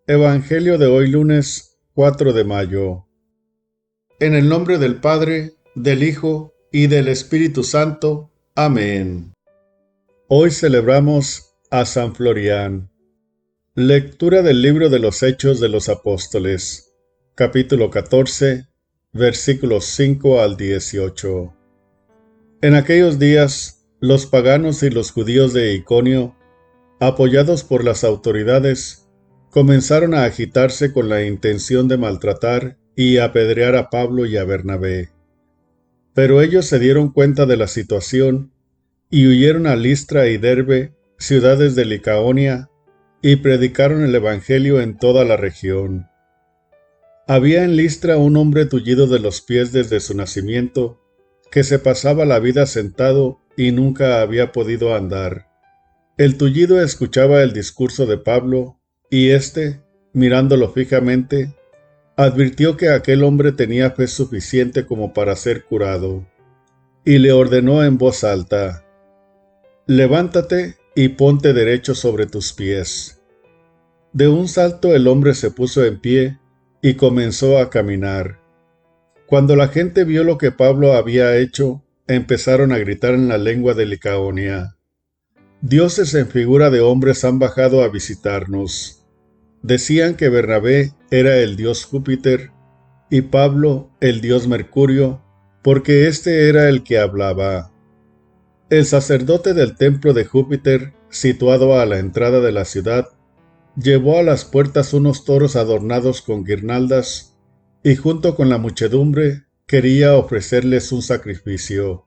Evangelio de hoy lunes 4 de mayo. En el nombre del Padre, del Hijo y del Espíritu Santo. Amén. Hoy celebramos a San Florián. Lectura del libro de los Hechos de los Apóstoles, capítulo 14, versículos 5 al 18. En aquellos días, los paganos y los judíos de Iconio, apoyados por las autoridades, comenzaron a agitarse con la intención de maltratar y apedrear a Pablo y a Bernabé. Pero ellos se dieron cuenta de la situación y huyeron a Listra y Derbe, ciudades de Licaonia, y predicaron el evangelio en toda la región. Había en Listra un hombre tullido de los pies desde su nacimiento, que se pasaba la vida sentado y nunca había podido andar. El tullido escuchaba el discurso de Pablo, y éste, mirándolo fijamente, advirtió que aquel hombre tenía fe suficiente como para ser curado, y le ordenó en voz alta: «Levántate y ponte derecho sobre tus pies». De un salto el hombre se puso en pie y comenzó a caminar. Cuando la gente vio lo que Pablo había hecho, empezaron a gritar en la lengua de Licaonia: «Dioses en figura de hombres han bajado a visitarnos». Decían que Bernabé era el dios Júpiter y Pablo el dios Mercurio, porque éste era el que hablaba. El sacerdote del templo de Júpiter, situado a la entrada de la ciudad, llevó a las puertas unos toros adornados con guirnaldas y junto con la muchedumbre quería ofrecerles un sacrificio.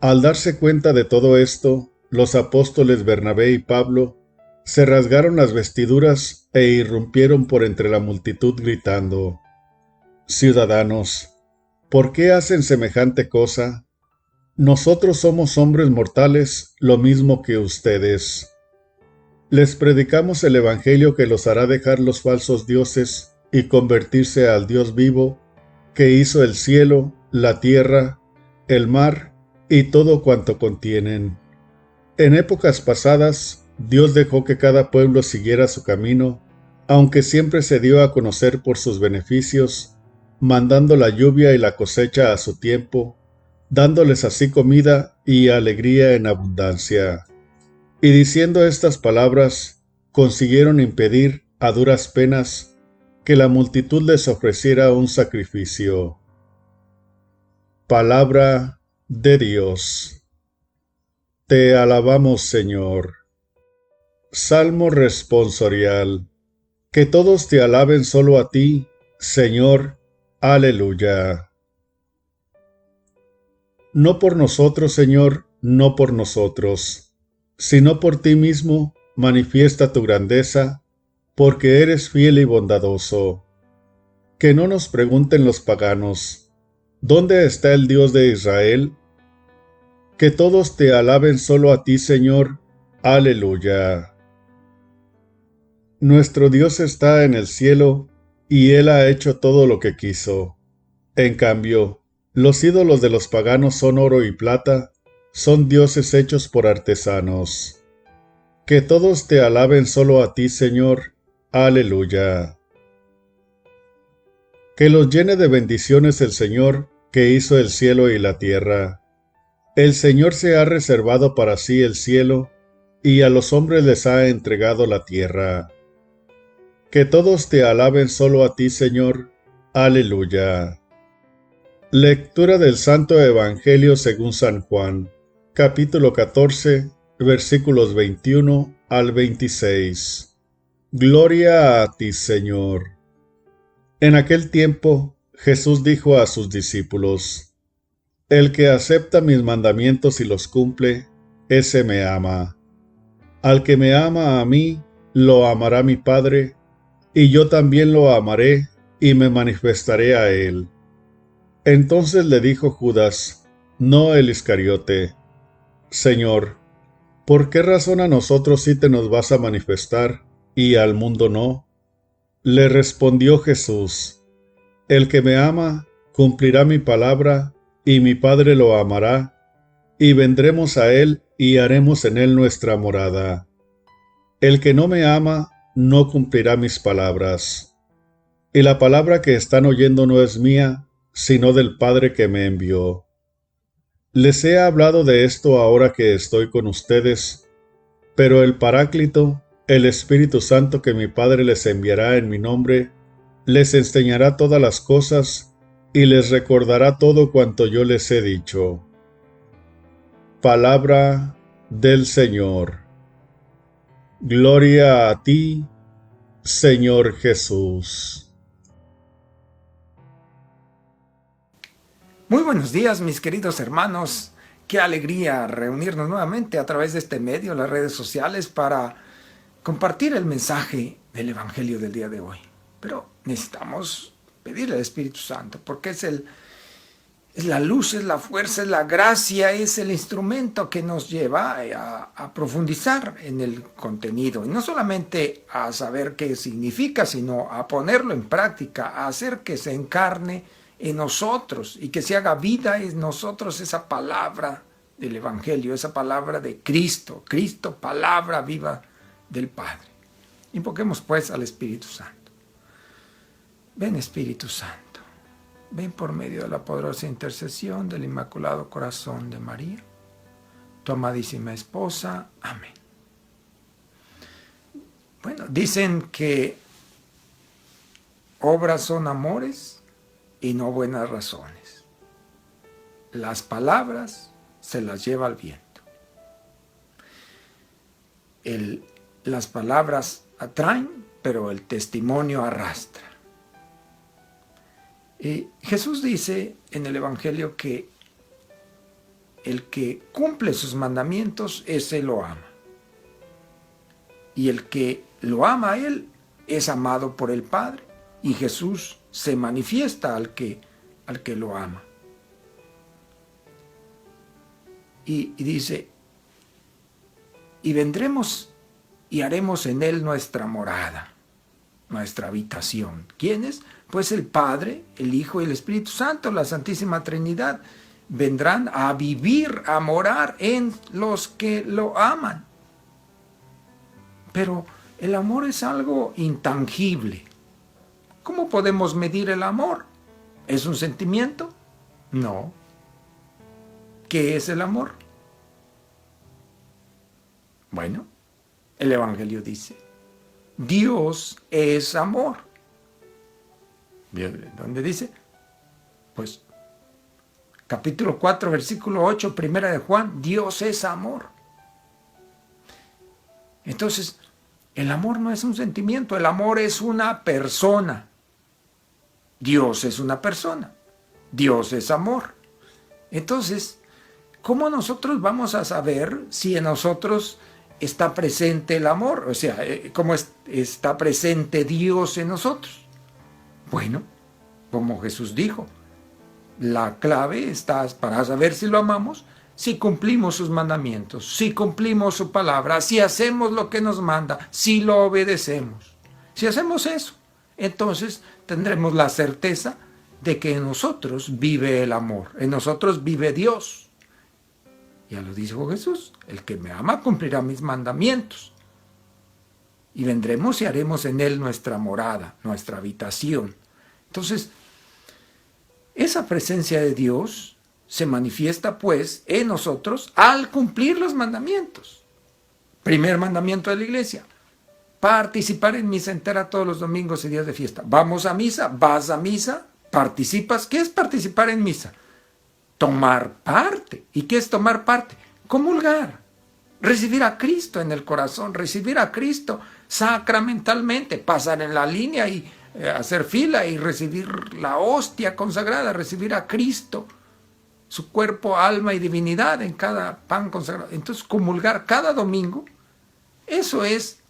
Al darse cuenta de todo esto, los apóstoles Bernabé y Pablo se rasgaron las vestiduras e irrumpieron por entre la multitud gritando: «Ciudadanos, ¿por qué hacen semejante cosa? Nosotros somos hombres mortales, lo mismo que ustedes. Les predicamos el evangelio que los hará dejar los falsos dioses y convertirse al Dios vivo, que hizo el cielo, la tierra, el mar y todo cuanto contienen. En épocas pasadas, Dios dejó que cada pueblo siguiera su camino, aunque siempre se dio a conocer por sus beneficios, mandando la lluvia y la cosecha a su tiempo, dándoles así comida y alegría en abundancia». Y diciendo estas palabras, consiguieron impedir, a duras penas, que la multitud les ofreciera un sacrificio. Palabra de Dios. Te alabamos, Señor. Salmo responsorial. Que todos te alaben solo a ti, Señor. Aleluya. No por nosotros, Señor, no por nosotros, sino por ti mismo manifiesta tu grandeza, porque eres fiel y bondadoso. Que no nos pregunten los paganos: ¿dónde está el Dios de Israel? Que todos te alaben solo a ti, Señor. Aleluya. Nuestro Dios está en el cielo, y Él ha hecho todo lo que quiso. En cambio, los ídolos de los paganos son oro y plata, son dioses hechos por artesanos. Que todos te alaben solo a ti, Señor. Aleluya. Que los llene de bendiciones el Señor, que hizo el cielo y la tierra. El Señor se ha reservado para sí el cielo, y a los hombres les ha entregado la tierra. Que todos te alaben solo a ti, Señor. Aleluya. Lectura del Santo Evangelio según San Juan, capítulo 14, versículos 21 al 26. Gloria a ti, Señor. En aquel tiempo, Jesús dijo a sus discípulos: «El que acepta mis mandamientos y los cumple, ese me ama. Al que me ama a mí, lo amará mi Padre, y yo también lo amaré y me manifestaré a él». Entonces le dijo Judas, no el Iscariote: «Señor, ¿por qué razón a nosotros sí te nos vas a manifestar y al mundo no?» Le respondió Jesús: «El que me ama cumplirá mi palabra, y mi Padre lo amará, y vendremos a él y haremos en él nuestra morada. El que no me ama no cumplirá mis palabras. Y la palabra que están oyendo no es mía, sino del Padre que me envió. Les he hablado de esto ahora que estoy con ustedes, pero el Paráclito, el Espíritu Santo que mi Padre les enviará en mi nombre, les enseñará todas las cosas y les recordará todo cuanto yo les he dicho. Palabra del Señor. Gloria a ti, Señor Jesús. Muy buenos días, mis queridos hermanos. Qué alegría reunirnos nuevamente a través de este medio, las redes sociales, para compartir el mensaje del Evangelio del día de hoy. Pero necesitamos pedirle al Espíritu Santo, porque es la luz, es la fuerza, es la gracia, es el instrumento que nos lleva a profundizar en el contenido. Y no solamente a saber qué significa, sino a ponerlo en práctica, a hacer que se encarne en nosotros y que se haga vida en nosotros esa palabra del Evangelio, esa palabra de Cristo, palabra viva del Padre. Invoquemos pues al Espíritu Santo. Ven, Espíritu Santo, ven por medio de la poderosa intercesión del Inmaculado Corazón de María, tu amadísima esposa. Amén. Bueno, dicen que obras son amores y no buenas razones. Las palabras se las lleva el viento. Las palabras atraen, pero el testimonio arrastra. Y Jesús dice en el Evangelio que el que cumple sus mandamientos, ese lo ama. Y el que lo ama a él es amado por el Padre. Y Jesús se manifiesta al que lo ama. Y dice, y vendremos y haremos en él nuestra morada, nuestra habitación. ¿Quiénes? Pues el Padre, el Hijo y el Espíritu Santo, la Santísima Trinidad, vendrán a vivir, a morar en los que lo aman. Pero el amor es algo intangible. ¿Cómo podemos medir el amor? ¿Es un sentimiento? No. ¿Qué es el amor? Bueno, el Evangelio dice, Dios es amor. ¿Dónde dice? Pues, capítulo 4, versículo 8, primera de Juan, Dios es amor. Entonces, el amor no es un sentimiento, el amor es una persona. Dios es una persona, Dios es amor. Entonces, ¿cómo nosotros vamos a saber si en nosotros está presente el amor? O sea, ¿cómo está presente Dios en nosotros? Bueno, como Jesús dijo, la clave está para saber si lo amamos, si cumplimos sus mandamientos, si cumplimos su palabra, si hacemos lo que nos manda, si lo obedecemos. Si hacemos eso, entonces tendremos la certeza de que en nosotros vive el amor, en nosotros vive Dios. Ya lo dijo Jesús, el que me ama cumplirá mis mandamientos. Y vendremos y haremos en él nuestra morada, nuestra habitación. Entonces, esa presencia de Dios se manifiesta pues en nosotros al cumplir los mandamientos. Primer mandamiento de la iglesia. Participar en misa entera todos los domingos y días de fiesta. Vamos a misa, vas a misa, participas. ¿Qué es participar en misa? Tomar parte. ¿Y qué es tomar parte? Comulgar. Recibir a Cristo en el corazón, recibir a Cristo sacramentalmente, pasar en la línea y hacer fila y recibir la hostia consagrada, recibir a Cristo, su cuerpo, alma y divinidad en cada pan consagrado. Entonces, comulgar cada domingo, eso es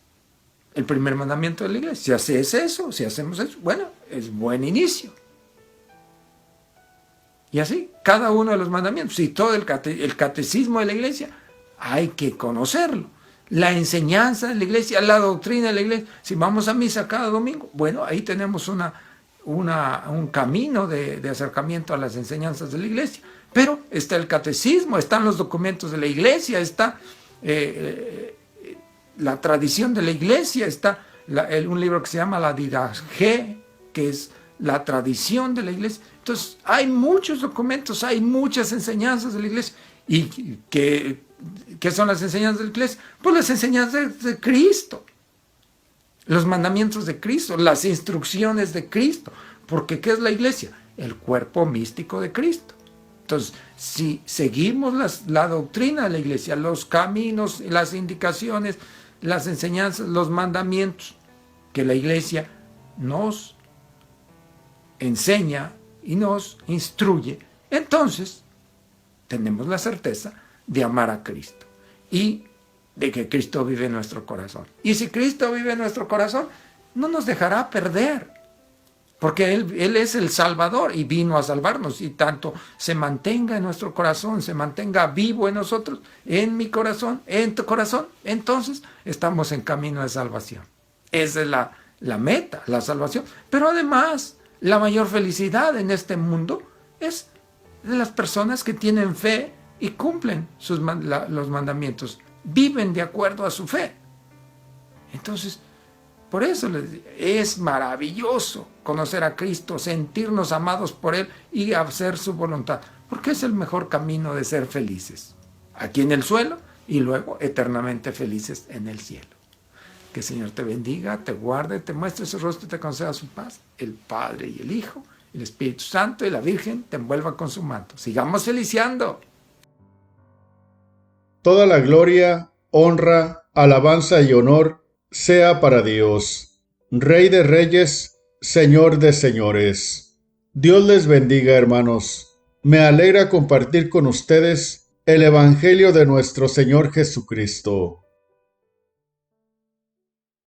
el primer mandamiento de la iglesia. Si haces eso, si hacemos eso, bueno, es buen inicio. Y así, cada uno de los mandamientos y todo el catecismo de la iglesia, hay que conocerlo. La enseñanza de la iglesia, la doctrina de la iglesia. Si vamos a misa cada domingo, bueno, ahí tenemos un camino de acercamiento a las enseñanzas de la iglesia. Pero está el catecismo, están los documentos de la iglesia, está la tradición de la iglesia, está un libro que se llama La Didache, que es la tradición de la iglesia. Entonces, hay muchos documentos, hay muchas enseñanzas de la iglesia. ¿Y qué son las enseñanzas de la iglesia? Pues las enseñanzas de Cristo, los mandamientos de Cristo, las instrucciones de Cristo. Porque ¿qué es la iglesia? El cuerpo místico de Cristo. Entonces, si seguimos la doctrina de la iglesia, los caminos, las indicaciones, las enseñanzas, los mandamientos que la iglesia nos enseña y nos instruye, entonces tenemos la certeza de amar a Cristo y de que Cristo vive en nuestro corazón. Y si Cristo vive en nuestro corazón, no nos dejará perder. Porque Él es el Salvador y vino a salvarnos, y tanto se mantenga en nuestro corazón, se mantenga vivo en nosotros, en mi corazón, en tu corazón, entonces estamos en camino de salvación. Esa es la meta, la salvación. Pero además, la mayor felicidad en este mundo es de las personas que tienen fe y cumplen los mandamientos, viven de acuerdo a su fe. Entonces, por eso es maravilloso conocer a Cristo, sentirnos amados por Él y hacer su voluntad, porque es el mejor camino de ser felices, aquí en el suelo y luego eternamente felices en el cielo. Que el Señor te bendiga, te guarde, te muestre su rostro y te conceda su paz. El Padre y el Hijo, el Espíritu Santo y la Virgen te envuelvan con su manto. Sigamos feliciando. Toda la gloria, honra, alabanza y honor sea para Dios, Rey de Reyes, Señor de Señores. Dios les bendiga, hermanos. Me alegra compartir con ustedes el Evangelio de nuestro Señor Jesucristo.